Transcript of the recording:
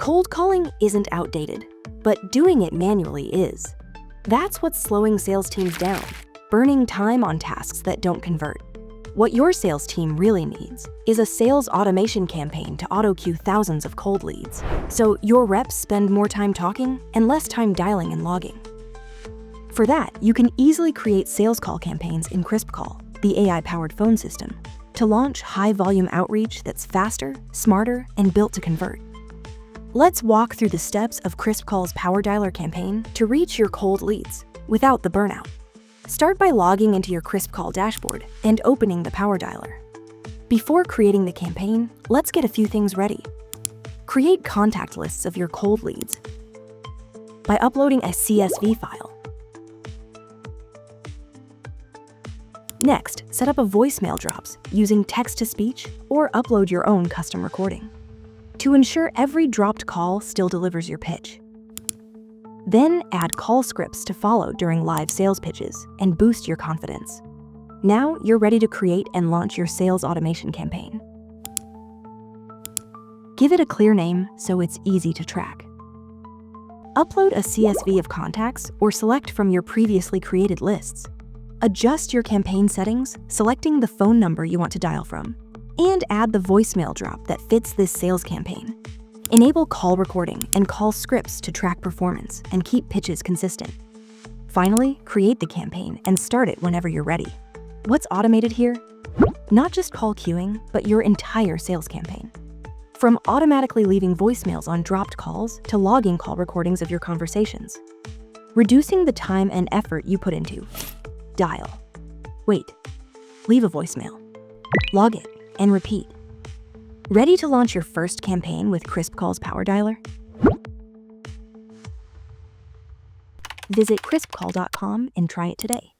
Cold calling isn't outdated, but doing it manually is. That's what's slowing sales teams down, burning time on tasks that don't convert. What your sales team really needs is a sales automation campaign to auto-queue thousands of cold leads, so your reps spend more time talking and less time dialing and logging. For that, you can easily create sales call campaigns in KrispCall, the AI-powered phone system, to launch high-volume outreach that's faster, smarter, and built to convert. Let's walk through the steps of KrispCall's Power Dialer campaign to reach your cold leads without the burnout. Start by logging into your KrispCall dashboard and opening the Power Dialer. Before creating the campaign, let's get a few things ready. Create contact lists of your cold leads by uploading a CSV file. Next, set up a voicemail drops using text-to-speech or upload your own custom recording to ensure every dropped call still delivers your pitch. Then add call scripts to follow during live sales pitches and boost your confidence. Now you're ready to create and launch your sales automation campaign. Give it a clear name so it's easy to track. Upload a CSV of contacts or select from your previously created lists. Adjust your campaign settings, selecting the phone number you want to dial from, and add the voicemail drop that fits this sales campaign. Enable call recording and call scripts to track performance and keep pitches consistent. Finally, create the campaign and start it whenever you're ready. What's automated here? Not just call queuing, but your entire sales campaign. From automatically leaving voicemails on dropped calls to logging call recordings of your conversations. Reducing the time and effort you put into dial, wait, leave a voicemail, log it, and repeat. Ready to launch your first campaign with KrispCall's Power Dialer? Visit KrispCall.com and try it today.